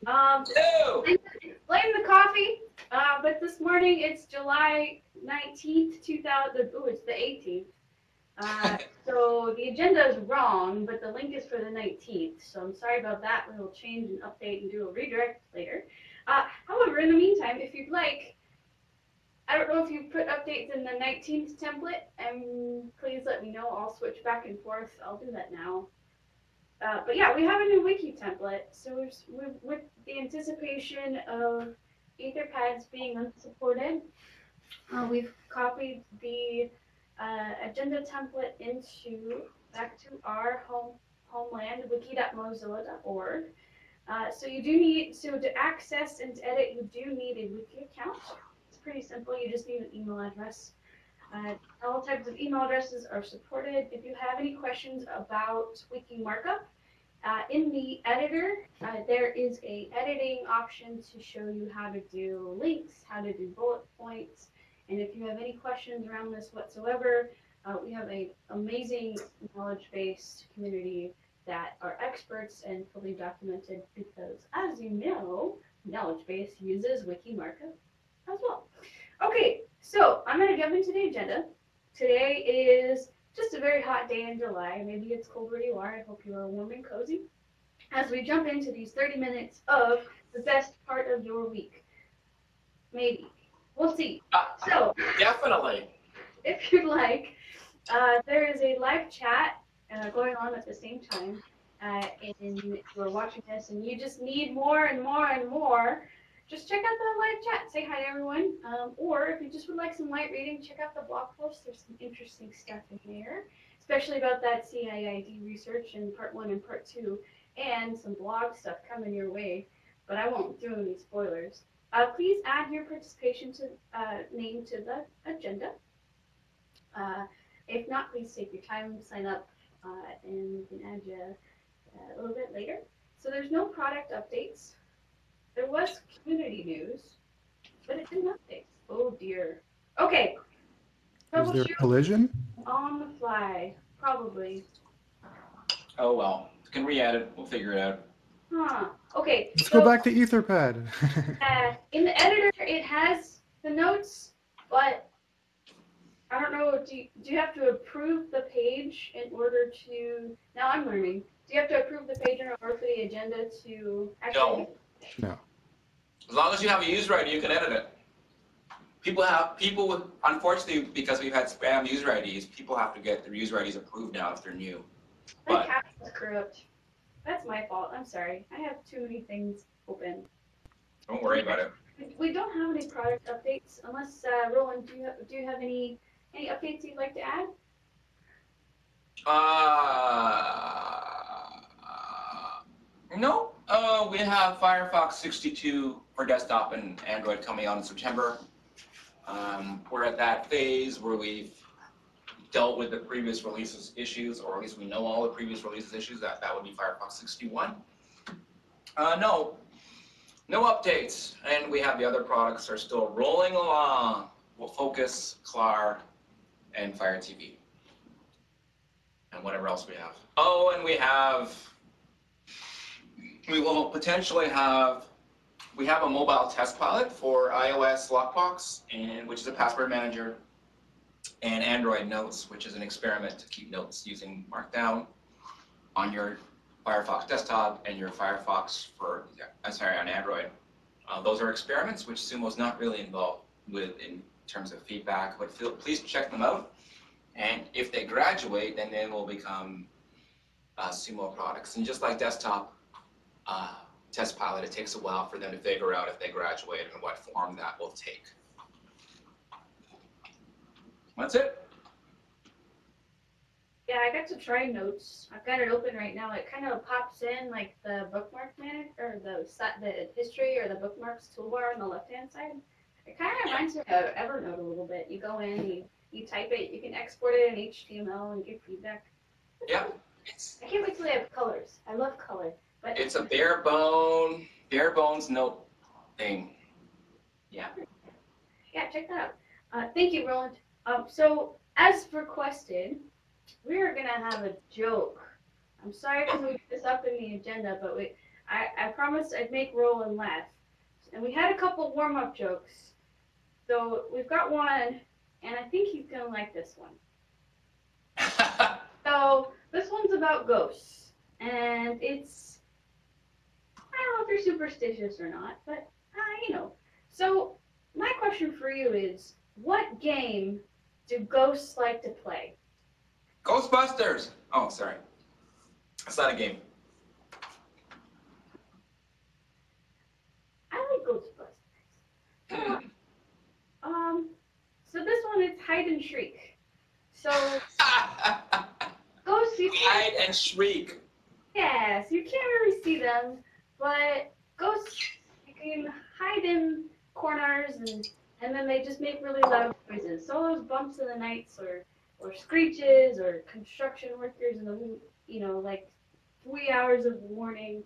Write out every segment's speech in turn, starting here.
Ew! Blame the coffee. But this morning it's July 19th, 2000. Oh, it's the 18th. So the agenda is wrong, but the link is for the 19th. So I'm sorry about that. We will change and update and do a redirect later. However, in the meantime, if you'd like, I don't know if you put updates in the 19th template, and please let me know. I'll switch back and forth. I'll do that now. But yeah, we have a new wiki template. So with the anticipation of Etherpads being unsupported, we've copied the agenda template into back to our homeland, wiki.mozilla.org. So you do need, so to access and to edit, you do need a wiki account. It's pretty simple. You just need an email address. All types of email addresses are supported. If you have any questions about wiki markup, in the editor, there is a editing option to show you how to do links, how to do bullet points, and if you have any questions around this whatsoever, we have an amazing knowledge-based community that are experts and fully documented because, as you know, knowledge base uses wiki markup as well. Okay, so I'm going to jump into the agenda. Today is just a very hot day in July. Maybe it's cold where you are. I hope you are warm and cozy. As we jump into these 30 minutes of the best part of your week. Maybe. We'll see. So, Definitely. if you'd like, there is a live chat going on at the same time. And you're watching this and you just need more and more and more, just check out the live chat. Say hi to everyone. Or if you just would like some light reading, check out the blog post. There's some interesting stuff in there, especially about that CIID research in part 1 and part 2, and some blog stuff coming your way. But I won't do any spoilers. Please add your participation to name to the agenda. Uh, if not, please take your time, sign up, and we can add you a little bit later. So there's no product updates. There was community news, but it didn't update. Oh dear. Okay. Is there a Troubleshoot collision? on the fly. Probably. Oh well. Can re-edit. We'll figure it out. Huh. Okay. Let's go So back to Etherpad. in the editor, it has the notes, but I don't know. Do you have to approve the page in order to? Now I'm learning. Do you have to approve the page in order for the agenda to actually? No. No. As long as you have a user ID, you can edit it. People unfortunately, because we've had spam user IDs, people have to get their user IDs approved now if they're new. My But cat is corrupt. That's my fault. I'm sorry. I have too many things open. don't worry about it. We don't have any product updates unless Roland, do you have any updates you'd like to add? No. We have Firefox 62 for desktop and Android coming out in September. We're at that phase where we've dealt with the previous releases issues, or at least we know all the previous releases issues. That would be Firefox 61. No updates, and we have the other products are still rolling along. We'll Focus, Clar, and Fire TV, and whatever else we have. Oh, and we will potentially have. We have a mobile test pilot for iOS Lockbox, which is a password manager, and Android Notes, which is an experiment to keep notes using Markdown on your Firefox desktop and your Firefox on Android. Those are experiments which SUMO is not really involved with in terms of feedback, but please check them out. And if they graduate, then they will become SUMO products. And just like desktop test pilot, it takes a while for them to figure out if they graduate and what form that will take. That's it. Yeah, I got to try Notes. I've got it open right now. It kind of pops in like the bookmark manager or the history or the bookmarks toolbar on the left-hand side. It kind of reminds me of Evernote a little bit. You go in, you type it, you can export it in HTML and give feedback. Yeah. I can't wait till they have colors. I love color. But It's a bare bones note thing. Yeah. yeah, check that out. Thank you, Roland. So as requested, we're gonna have a joke. I'm sorry because we put this up in the agenda, but I promised I'd make Roland laugh. And we had a couple warm-up jokes. So we've got one, and I think he's gonna like this one. So this one's about ghosts, and it's, I don't know if you're superstitious or not, but you know. So my question for you is, what game do ghosts like to play? Ghostbusters! Oh, sorry. That's not a game. I like Ghostbusters. So this one is hide and shriek. So ghosts, you can't. Hide and shriek. Yes, you can't really see them, but ghosts, you can hide in corners and then they just make really loud noises. So those bumps in the nights or screeches or construction workers in the like 3 hours of warning.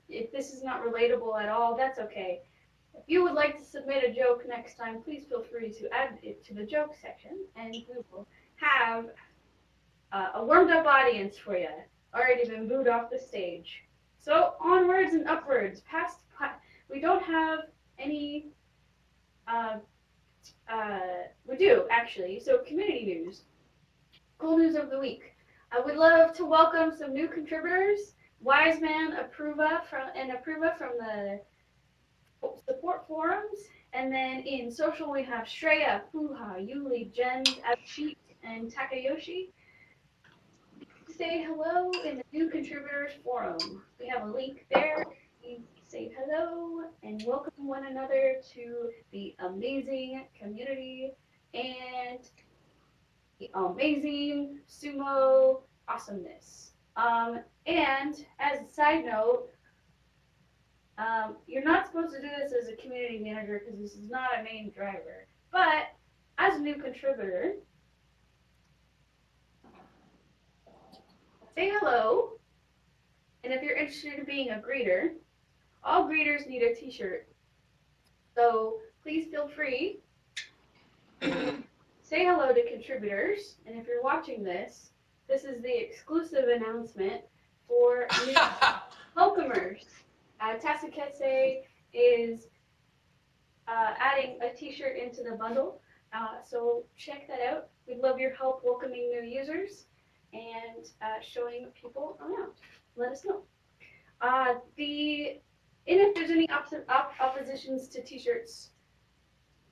If this is not relatable at all, that's okay. If you would like to submit a joke next time, please feel free to add it to the joke section, and we will have a warmed up audience for you. Already been booed off the stage. So onwards and upwards. We don't have any. We do actually. So community news. Cool news of the week. I would love to welcome some new contributors. Wiseman Apruva from the support forums. And then in social we have Shreya, Puha, Yuli, Jen, Abhishek, and Takayoshi. Say hello in the new contributors forum. We have a link there. You say hello and welcome one another to the amazing community and the amazing SUMO awesomeness. And as a side note, you're not supposed to do this as a community manager because this is not a main driver. But as a new contributor, say hello, and if you're interested in being a greeter, all greeters need a t-shirt. So please feel free to say hello to contributors, and if you're watching this, this is the exclusive announcement for new welcomers. Tasukese is adding a t-shirt into the bundle, so check that out. We'd love your help welcoming new users and showing people around. Let us know. And if there's any oppositions to t-shirts,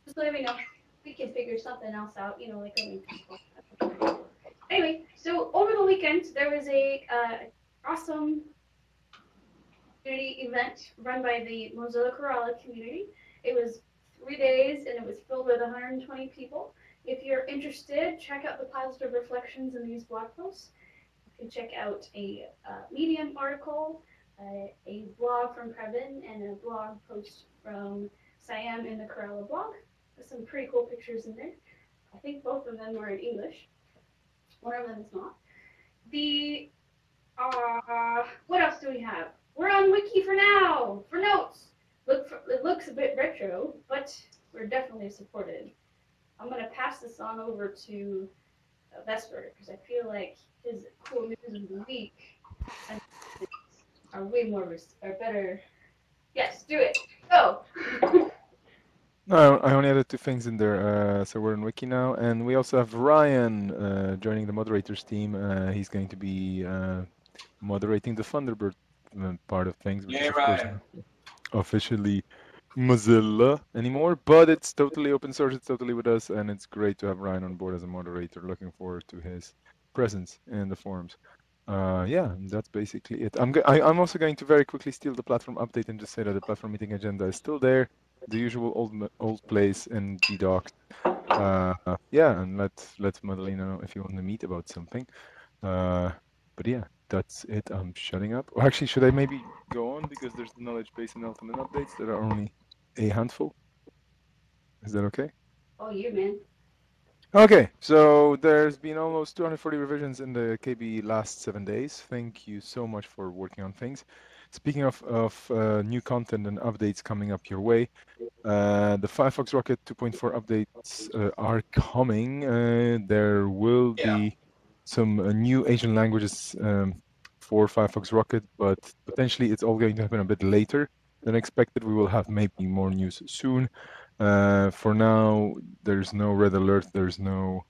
just let me know. We can figure something else out, like a link. Anyway, so over the weekend, there was a awesome community event run by the Mozilla Kerala community. It was 3 days, and it was filled with 120 people. If you're interested, check out the positive reflections in these blog posts. You can check out a Medium article, a blog from Previn, and a blog post from Siam in the Kerala blog. There's some pretty cool pictures in there. I think both of them are in English. One of them is not. What else do we have? We're on Wiki for now, for notes. It looks a bit retro, but we're definitely supported. I'm going to pass this on over to Vesper, because I feel like his cool news of the week are way more, are better. Yes, do it. Go! No, I only added two things in there. So we're in Wiki now, and we also have Ryan joining the moderators team. He's going to be moderating the Thunderbird part of things, which is of course Ryan. not officially Mozilla anymore, but it's totally open source. It's totally with us, and it's great to have Ryan on board as a moderator. Looking forward to his presence in the forums. Yeah, that's basically it. I'm also going to very quickly steal the platform update and just say that the platform meeting agenda is still there, the usual old place in GDocs. Yeah, and let Madalena know if you want to meet about something. But yeah, that's it. I'm shutting up. Or actually, should I maybe go on because there's the knowledge base announcement and updates that are only a handful? Is that okay? Oh, you, man. Okay, so there's been almost 240 revisions in the KB last 7 days. Thank you so much for working on things. Speaking of new content and updates coming up your way, the Firefox Rocket 2.4 updates are coming. There will be some new Asian languages for Firefox Rocket, but potentially it's all going to happen a bit later than expected. We will have maybe more news soon. For now, there's no red alert. There's no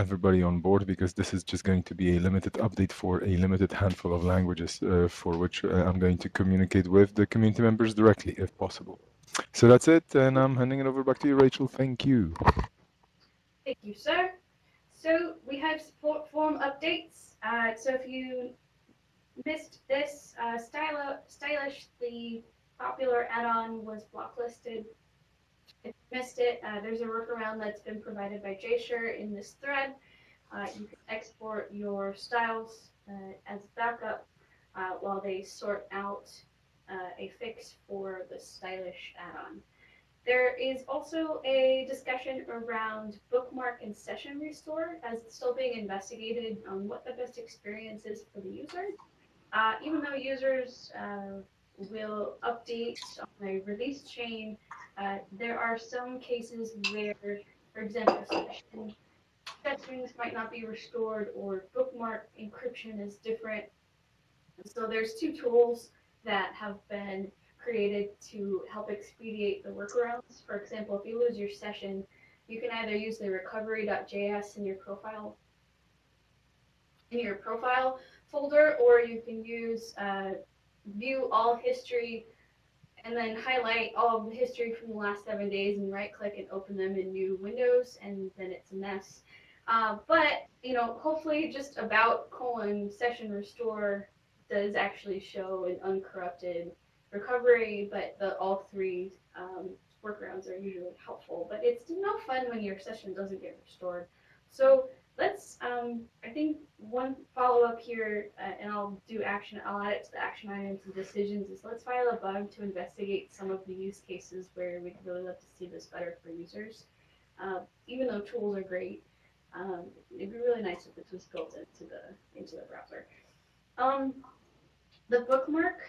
everybody on board because this is just going to be a limited update for a limited handful of languages for which I'm going to communicate with the community members directly if possible. So that's it, and I'm handing it over back to you, Rachel. Thank you. Thank you, sir. So we have support form updates. So if you missed this, Stylish, the popular add-on, was blacklisted. If you missed it, there's a workaround that's been provided by JSure in this thread. You can export your styles as backup while they sort out a fix for the Stylish add-on. There is also a discussion around bookmark and session restore as it's still being investigated on what the best experience is for the user. Even though users will update on a release chain, there are some cases where, for example, sessions might not be restored or bookmark encryption is different. So there's two tools that have been created to help expedite the workarounds. For example, if you lose your session, you can either use the recovery.js in your profile folder, or you can use view all history and then highlight all of the history from the last 7 days and right click and open them in new windows, and then it's a mess. But hopefully just about session restore does actually show an uncorrupted recovery, but all three workarounds are usually helpful. But it's no fun when your session doesn't get restored. So let's, I think one follow-up here, and I'll add it to the action items and decisions, is let's file a bug to investigate some of the use cases where we'd really love to see this better for users. Even though tools are great, it'd be really nice if this was built into the browser. The bookmark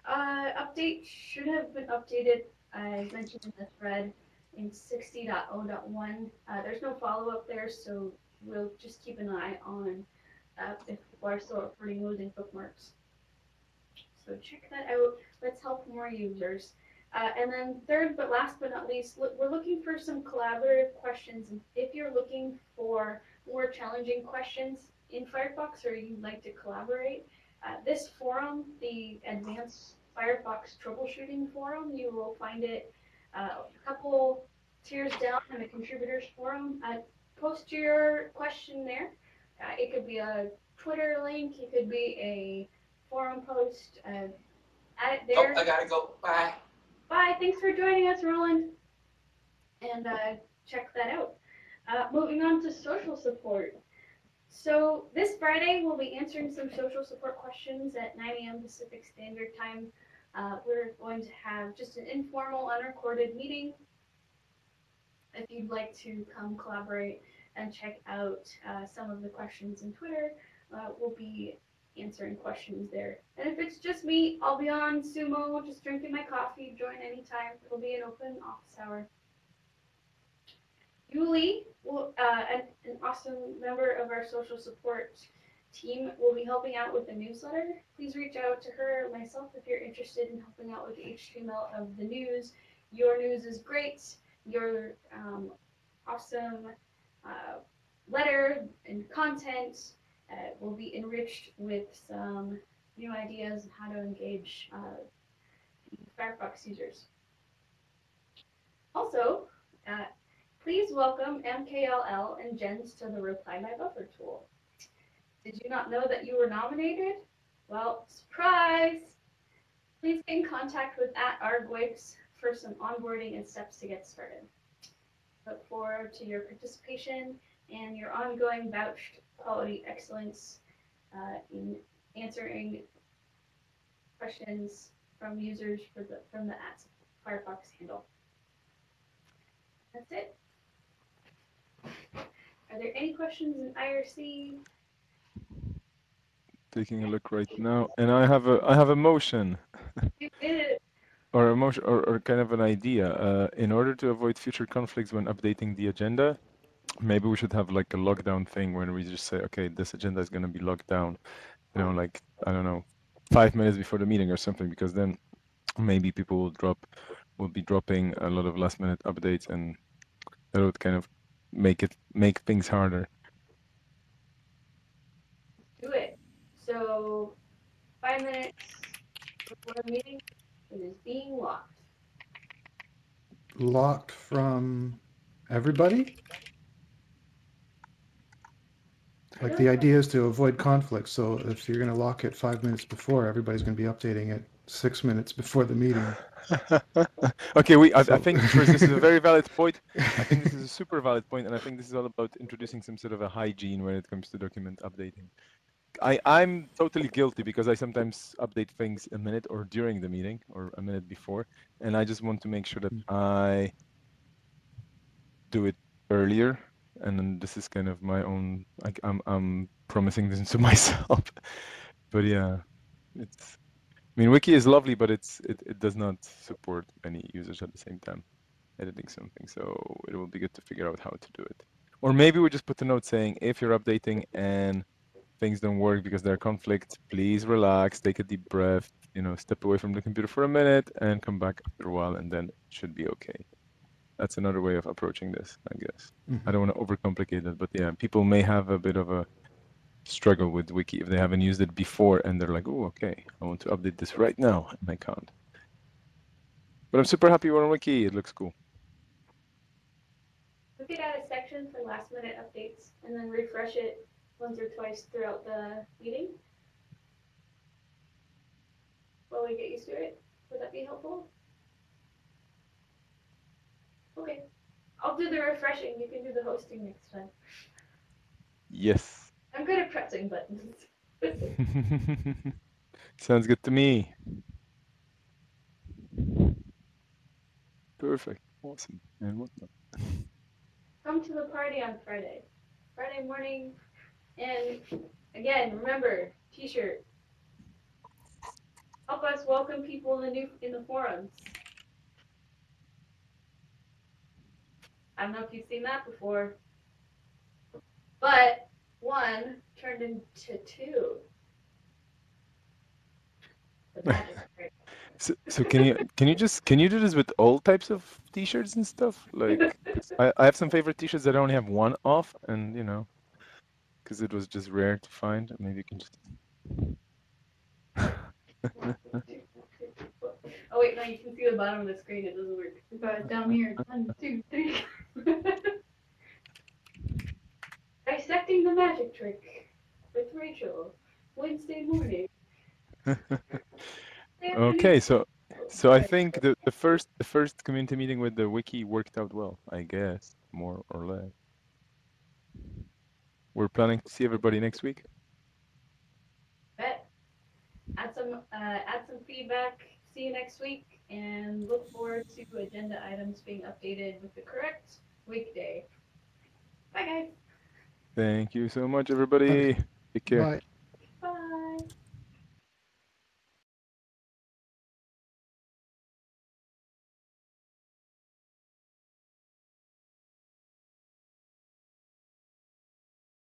update should have been updated, I mentioned in the thread, in 60.0.1. There's no follow-up there, so we'll just keep an eye on if people are still reporting losing bookmarks. So check that out. Let's help more users. And then third, but last but not least, we're looking for some collaborative questions. If you're looking for more challenging questions in Firefox, or you'd like to collaborate, this forum, the Advanced Firefox Troubleshooting Forum, you will find it a couple tiers down in the Contributors Forum. Post your question there. It could be a Twitter link, it could be a forum post. Add it there. Oh, I gotta go. Bye. Bye. Thanks for joining us, Roland. And check that out. Moving on to social support. So this Friday, we'll be answering some social support questions at 9 a.m. Pacific Standard Time. We're going to have just an informal, unrecorded meeting. If you'd like to come collaborate and check out some of the questions in Twitter, we'll be answering questions there. And if it's just me, I'll be on SUMO, just drinking my coffee. Join anytime. It'll be an open office hour. Yuli, an awesome member of our social support team, will be helping out with the newsletter. Please reach out to her or myself if you're interested in helping out with the HTML of the news. Your news is great. Your awesome letter and content will be enriched with some new ideas on how to engage Firefox users. Also, please welcome MKLL and Jens to the Reply My Buffer tool. Did you not know that you were nominated? Well, surprise! Please get in contact with @argwix for some onboarding and steps to get started. Look forward to your participation and your ongoing vouched quality excellence in answering questions from users from the @Firefox handle. That's it. Are there any questions in IRC? Taking a look right now, and I have a motion. You did it. Or a motion, or kind of an idea. In order to avoid future conflicts when updating the agenda, maybe we should have like a lockdown thing when we just say, okay, this agenda is going to be locked down. like, I don't know, 5 minutes before the meeting or something, because then maybe people will be dropping a lot of last minute updates, and that would kind of make things harder. Do it. So 5 minutes before the meeting, it is being locked. Locked from everybody? Like the idea is to avoid conflict. So if you're going to lock it 5 minutes before, everybody's going to be updating it 6 minutes before the meeting. Okay, I So think, Chris, this is a very valid point. I think this is a super valid point, and I think this is all about introducing some sort of a hygiene when it comes to document updating. I'm totally guilty because I sometimes update things a minute or during the meeting or a minute before, and I just want to make sure that I do it earlier. And then this is kind of my own, like, I'm promising this to myself. But yeah, it's, I mean, Wiki is lovely, but it does not support many users at the same time editing something. So it will be good to figure out how to do it. Or maybe we just put a note saying, if you're updating and things don't work because there are conflicts, please relax, take a deep breath, step away from the computer for a minute and come back after a while, and then it should be okay. That's another way of approaching this, I guess. I don't want to overcomplicate it, but yeah, people may have a bit of a struggle with Wiki if they haven't used it before and they're like, oh, okay, I want to update this right now, and I can't. But I'm super happy we're on Wiki. It looks cool. We could add a section for last minute updates and then refresh it once or twice throughout the meeting while we get used to it. Would that be helpful? Okay. I'll do the refreshing. You can do the hosting next time. Yes. I'm good at pressing buttons. Sounds good to me. Perfect. Awesome. And whatnot. Come to the party on Friday. Friday morning. And again, remember, t-shirt. Help us welcome people in the forums. I don't know if you've seen that before, but one turned into two. The magic trick. So can you do this with all types of t-shirts and stuff? Like, 'cause I have some favorite t-shirts that only have one off, and because it was just rare to find. Maybe you can just. Oh wait, no, you can see the bottom of the screen. It doesn't work. But down here, 1, 2, 3. Dissecting the magic trick with Rachel, Wednesday morning. Okay, so I think the first community meeting with the wiki worked out well, I guess, more or less. We're planning to see everybody next week. Bet. Add some feedback. See you next week, and look forward to agenda items being updated with the correct weekday. Bye, guys. Thank you so much, everybody. Take care. Bye.